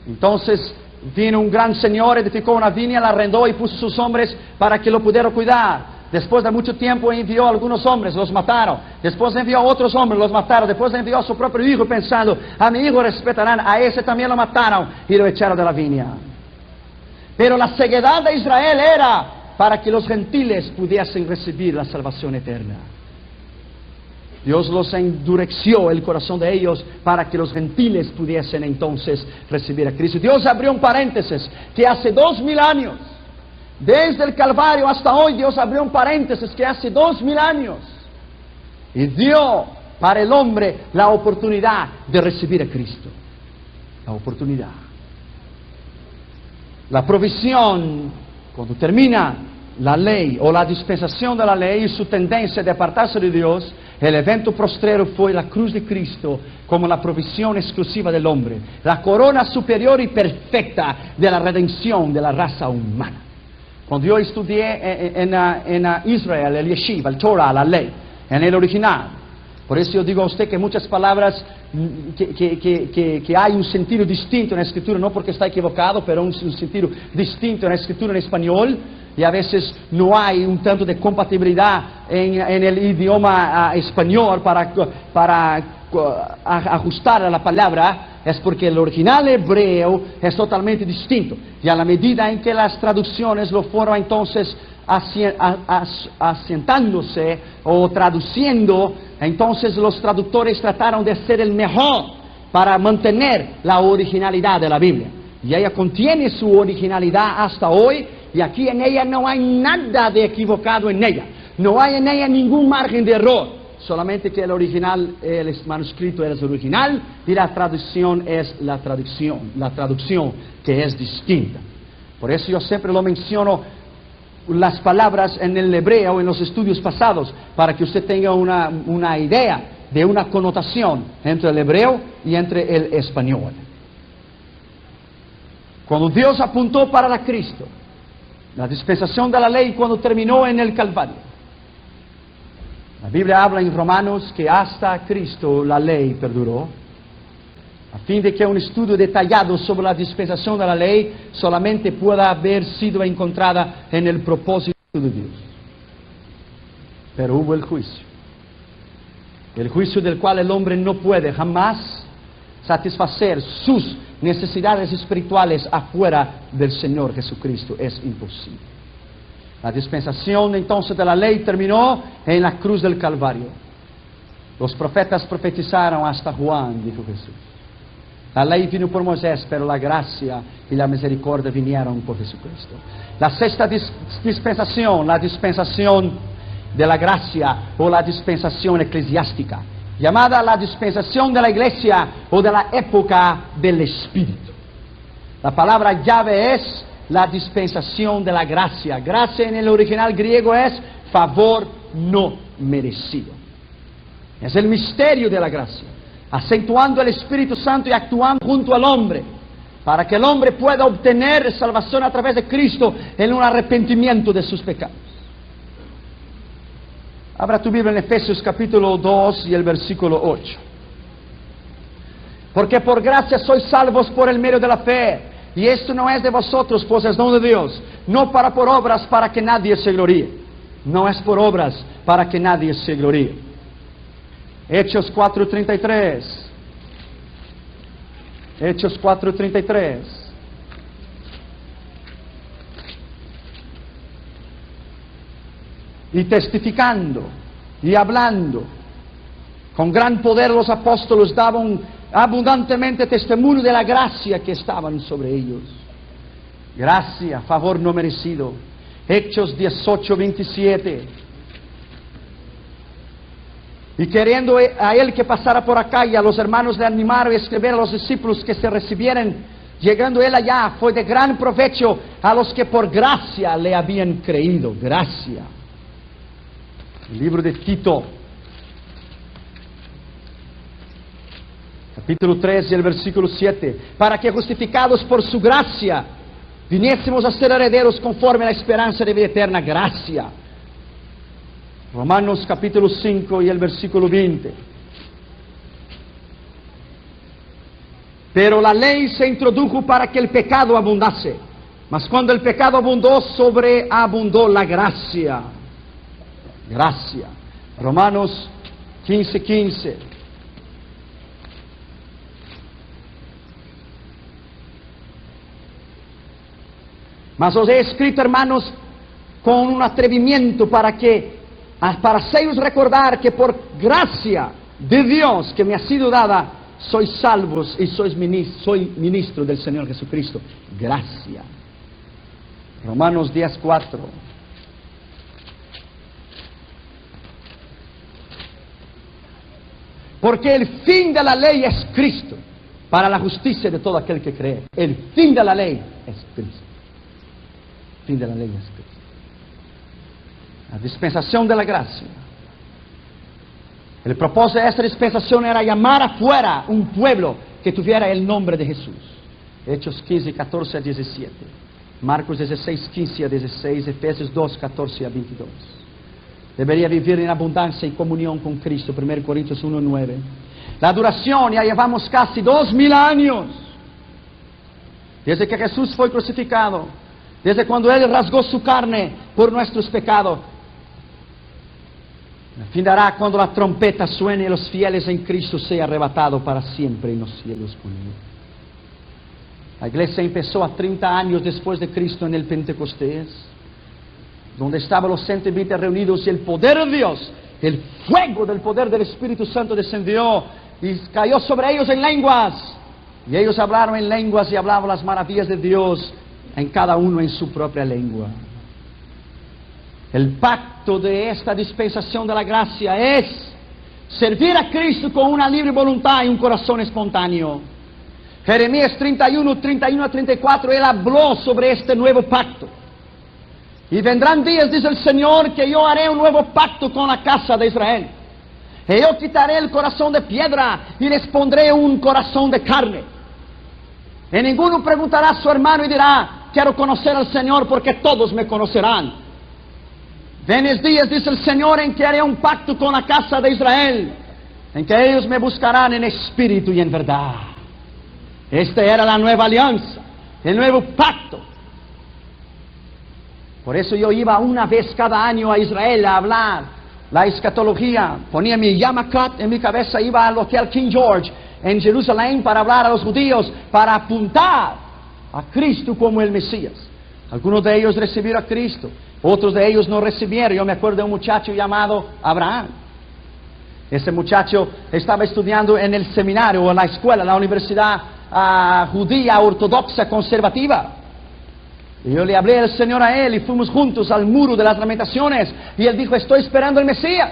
Entonces vino un gran señor, edificó una viña, la arrendó y puso sus hombres para que lo pudieran cuidar. Después de mucho tiempo envió a algunos hombres, los mataron. Después envió a otros hombres, los mataron. Después envió a su propio hijo pensando, a mi hijo respetarán, a ese también lo mataron y lo echaron de la viña. Pero la ceguedad de Israel era para que los gentiles pudiesen recibir la salvación eterna. Dios los endureció el corazón de ellos para que los gentiles pudiesen entonces recibir a Cristo. Dios abrió un paréntesis que hace 2000 años, desde el Calvario hasta hoy, Dios abrió un paréntesis que hace 2000 años y dio para el hombre la oportunidad de recibir a Cristo. La oportunidad. La provisión, cuando termina la ley o la dispensación de la ley y su tendencia de apartarse de Dios, el evento postrero fue la cruz de Cristo como la provisión exclusiva del hombre, la corona superior y perfecta de la redención de la raza humana. Cuando yo estudié en Israel, el Yeshiva, el Torah, la ley, en el original, Por eso yo digo a usted que muchas palabras que hay un sentido distinto en la Escritura, no porque está equivocado, pero un sentido distinto en la Escritura en español, y a veces no hay un tanto de compatibilidad en el idioma español para ajustar a la palabra, es porque el original hebreo es totalmente distinto. Y a la medida en que las traducciones lo fueron entonces asientándose o traduciendo, entonces los traductores trataron de ser el mejor para mantener la originalidad de la Biblia. Y ella contiene su originalidad hasta hoy, y aquí en ella no hay nada de equivocado en ella. No hay en ella ningún margen de error. Solamente que el original, el manuscrito es original y la traducción es la traducción que es distinta. Por eso yo siempre lo menciono, las palabras en el hebreo en los estudios pasados, para que usted tenga una idea de una connotación entre el hebreo y entre el español. Cuando Dios apuntó para la Cristo, la dispensación de la ley cuando terminó en el Calvario, la Biblia habla en Romanos que hasta Cristo la ley perduró, a fin de que un estudio detallado sobre la dispensación de la ley solamente pueda haber sido encontrada en el propósito de Dios. Pero hubo el juicio del cual el hombre no puede jamás satisfacer sus necesidades espirituales afuera del Señor Jesucristo. Es imposible. La dispensación entonces de la ley terminó en la cruz del Calvario. Los profetas profetizaron hasta Juan, dijo Jesús. La ley vino por Moisés, pero la gracia y la misericordia vinieron por Jesucristo. La sexta dispensación, la dispensación de la gracia o la dispensación eclesiástica, llamada la dispensación de la iglesia o de la época del Espíritu. La palabra llave es la dispensación de la gracia. Gracia en el original griego es favor no merecido. Es el misterio de la gracia, acentuando el Espíritu Santo y actuando junto al hombre, para que el hombre pueda obtener salvación a través de Cristo en un arrepentimiento de sus pecados. Abra tu Biblia en Efesios capítulo 2 y el versículo 8. Porque por gracia sois salvos por el medio de la fe, y esto no es de vosotros, pues es don de Dios, no por obras para que nadie se gloríe. No es por obras para que nadie se gloríe. Hechos 4:33. Hechos 4:33. Y testificando y hablando con gran poder, los apóstoles daban abundantemente testimonio de la gracia que estaban sobre ellos. Gracia, favor no merecido. Hechos 18:27. Y queriendo a él que pasara por acá, y a los hermanos le animaron y escribieron a los discípulos que se recibieran. Llegando él allá, fue de gran provecho a los que por gracia le habían creído. Gracia. El libro de Tito, capítulo 3 y el versículo 7. Para que justificados por su gracia, viniésemos a ser herederos conforme a la esperanza de vida eterna. Gracia. Romanos capítulo 5 y el versículo 20. Pero la ley se introdujo para que el pecado abundase, mas cuando el pecado abundó, sobreabundó la gracia. Gracia. Romanos 15:15. Mas os he escrito, hermanos, con un atrevimiento para haceros recordar que por gracia de Dios que me ha sido dada, sois salvos y soy ministro del Señor Jesucristo. Gracia. Romanos 10:4. Porque el fin de la ley es Cristo, para la justicia de todo aquel que cree. El fin de la ley es Cristo. El fin de la ley es Cristo. La dispensación de la gracia. El propósito de esta dispensación era llamar afuera un pueblo que tuviera el nombre de Jesús. Hechos 15:14-17. Marcos 16:15-16. Efesios 2:14-22. debería vivir en abundancia y comunión con Cristo. 1 Corintios 1:9. La duración, ya llevamos casi 2000 años. Desde que Jesús fue crucificado, desde cuando Él rasgó su carne por nuestros pecados. El fin dará cuando la trompeta suene y los fieles en Cristo sean arrebatados para siempre en los cielos con Él. La iglesia empezó a 30 años después de Cristo en el Pentecostés, donde estaban los 120 reunidos y el poder de Dios, el fuego del poder del Espíritu Santo descendió y cayó sobre ellos en lenguas. Y ellos hablaron en lenguas y hablaban las maravillas de Dios, en cada uno en su propia lengua. El pacto de esta dispensación de la gracia es servir a Cristo con una libre voluntad y un corazón espontáneo. Jeremías 31, 31 a 34, Él habló sobre este nuevo pacto. Y vendrán días, dice el Señor, que yo haré un nuevo pacto con la casa de Israel. Y yo quitaré el corazón de piedra y les pondré un corazón de carne. Y ninguno preguntará a su hermano y dirá, quiero conocer al Señor, porque todos me conocerán. Ven días, dice el Señor, en que haré un pacto con la casa de Israel, en que ellos me buscarán en espíritu y en verdad. Esta era la nueva alianza, el nuevo pacto. Por eso yo iba una vez cada año a Israel a hablar la escatología. Ponía mi yarmulke en mi cabeza, iba al Hotel King George en Jerusalén para hablar a los judíos, para apuntar a Cristo como el Mesías. Algunos de ellos recibieron a Cristo, otros de ellos no recibieron. Yo me acuerdo de un muchacho llamado Abraham. Ese muchacho estaba estudiando en el seminario o en la escuela, la universidad judía ortodoxa conservativa. Y yo le hablé al Señor a él y fuimos juntos al muro de las lamentaciones. Y él dijo, estoy esperando el Mesías.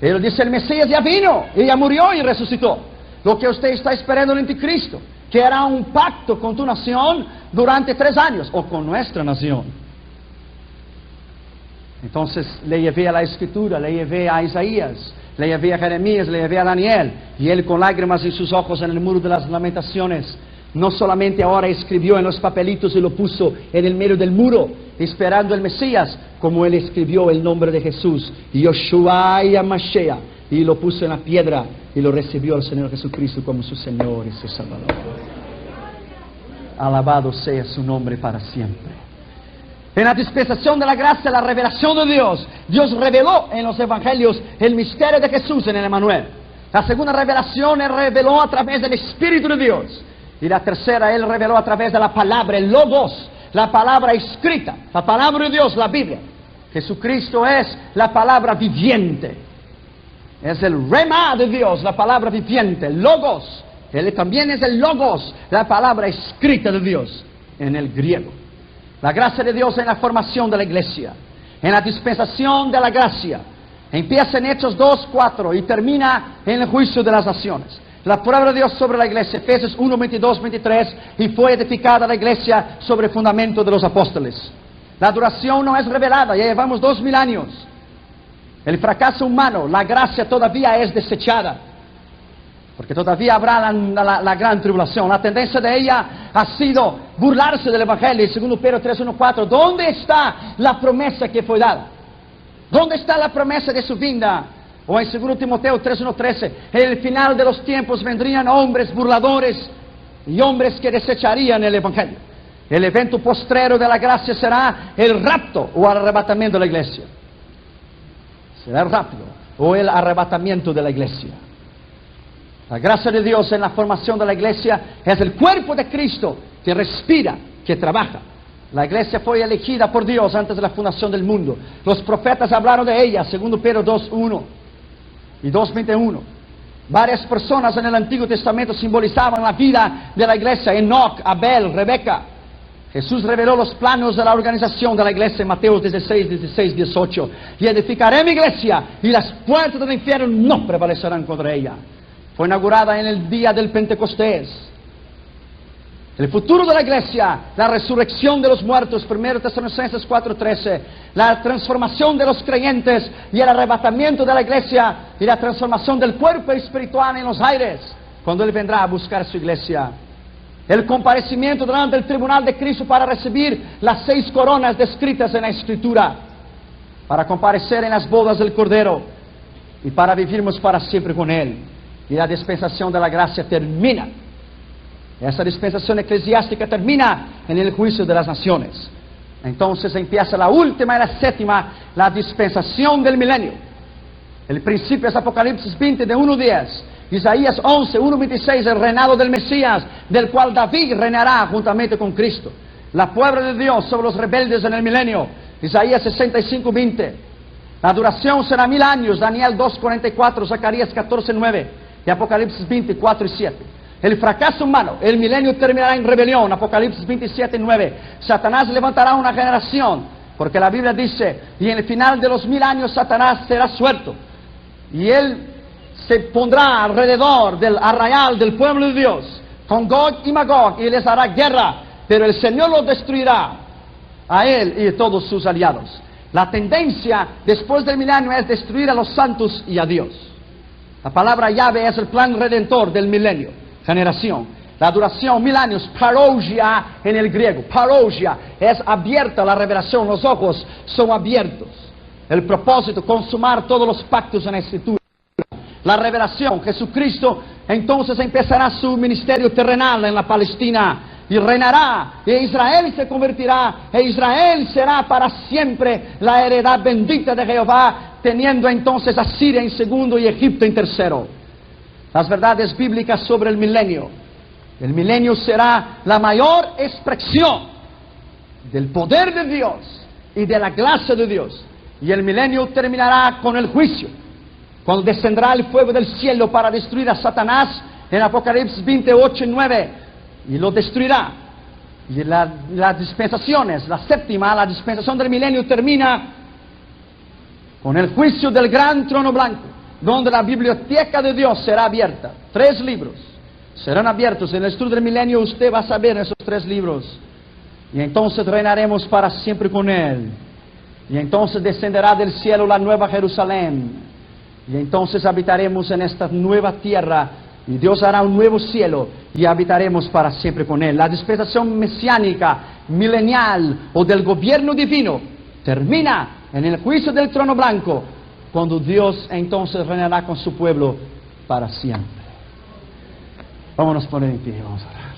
Y él dice, el Mesías ya vino, y ya murió y resucitó. Lo que usted está esperando en el anticristo, que hará un pacto con tu nación durante 3 años, o con nuestra nación. Entonces le llevé a la Escritura, le llevé a Isaías, le llevé a Jeremías, le llevé a Daniel, y él con lágrimas en sus ojos en el muro de las lamentaciones, no solamente ahora escribió en los papelitos y lo puso en el medio del muro, esperando el Mesías, como él escribió el nombre de Jesús, Yoshua Mashiach, y lo puso en la piedra, y lo recibió el Señor Jesucristo como su Señor y su Salvador. Alabado sea su nombre para siempre. En la dispensación de la gracia, la revelación de Dios, Dios reveló en los evangelios el misterio de Jesús en el Emmanuel. La segunda revelación, Él reveló a través del Espíritu de Dios. Y la tercera, Él reveló a través de la palabra, el Logos, la palabra escrita, la palabra de Dios, la Biblia. Jesucristo es la palabra viviente. Es el Rema de Dios, la palabra viviente, el Logos. Él también es el Logos, la palabra escrita de Dios en el griego. La gracia de Dios en la formación de la iglesia, en la dispensación de la gracia. Empieza en Hechos 2:4 y termina en el juicio de las naciones. La palabra de Dios sobre la iglesia, Efesios 1:22-23, y fue edificada la iglesia sobre el fundamento de los apóstoles. La duración no es revelada, ya llevamos 2000 años. El fracaso humano, la gracia todavía es desechada, porque todavía habrá la gran tribulación. La tendencia de ella ha sido burlarse del Evangelio. En 2 Pedro 3:1-4, ¿dónde está la promesa que fue dada? ¿Dónde está la promesa de su vinda? O en 2 Timoteo 3:1-13, en el final de los tiempos vendrían hombres burladores y hombres que desecharían el Evangelio. El evento postrero de la gracia será el rapto o arrebatamiento de la iglesia. Será el rapto o el arrebatamiento de la iglesia. La gracia de Dios en la formación de la iglesia es el cuerpo de Cristo que respira, que trabaja. La iglesia fue elegida por Dios antes de la fundación del mundo. Los profetas hablaron de ella, 2 Pedro 2:1 y 2:21. Varias personas en el Antiguo Testamento simbolizaban la vida de la iglesia: Enoch, Abel, Rebeca. Jesús reveló los planos de la organización de la iglesia en Mateo 16:18. Y edificaré mi iglesia, y las puertas del infierno no prevalecerán contra ella. Fue inaugurada en el día del Pentecostés. El futuro de la iglesia, la resurrección de los muertos, 1 Tesalonicenses 4:13, la transformación de los creyentes y el arrebatamiento de la iglesia y la transformación del cuerpo espiritual en los aires, cuando Él vendrá a buscar su iglesia. El comparecimiento delante del tribunal de Cristo para recibir las 6 coronas descritas en la Escritura. para comparecer en las bodas del Cordero y para vivirmos para siempre con Él. Y la dispensación de la gracia termina. Esa dispensación eclesiástica termina en el juicio de las naciones. Entonces empieza la última y la séptima, la dispensación del milenio. El principio es Apocalipsis 20, de 1:10. Isaías 11, 1:26, el reinado del Mesías, del cual David reinará juntamente con Cristo. La puebla de Dios sobre los rebeldes en el milenio. Isaías 65:20. La duración será 1000 años. Daniel 2:44, Zacarías 14:9 y Apocalipsis 24:7. El fracaso humano, el milenio terminará en rebelión. Apocalipsis 27:9. Satanás levantará una generación, porque la Biblia dice, y en el final de los 1000 años Satanás será suelto. Y él se pondrá alrededor del arrayal del pueblo de Dios, con Gog y Magog, y les hará guerra, pero el Señor los destruirá, a él y a todos sus aliados. La tendencia después del milenio es destruir a los santos y a Dios. La palabra llave es el plan redentor del milenio, generación. La duración, 1000 años, parousia en el griego. Parousia es abierta la revelación, los ojos son abiertos. El propósito, consumar todos los pactos en la Escritura. La revelación, Jesucristo entonces empezará su ministerio terrenal en la Palestina y reinará, y Israel se convertirá, e Israel será para siempre la heredad bendita de Jehová, teniendo entonces a Siria en segundo y Egipto en tercero. Las verdades bíblicas sobre el milenio. El milenio será la mayor expresión del poder de Dios y de la gracia de Dios. Y el milenio terminará con el juicio, cuando descenderá el fuego del cielo para destruir a Satanás en Apocalipsis 28:9, y lo destruirá. Y las dispensaciones, la séptima, la dispensación del milenio termina con el juicio del gran trono blanco, donde la biblioteca de Dios será abierta. 3 libros serán abiertos. En el estudio del milenio usted va a saber esos 3 libros. Y entonces reinaremos para siempre con Él. Y entonces descenderá del cielo la nueva Jerusalén. Y entonces habitaremos en esta nueva tierra. Y Dios hará un nuevo cielo. Y habitaremos para siempre con Él. La dispensación mesiánica, milenial o del gobierno divino termina en el juicio del trono blanco, cuando Dios entonces reinará con su pueblo para siempre. Vámonos a poner en pie, vamos a orar.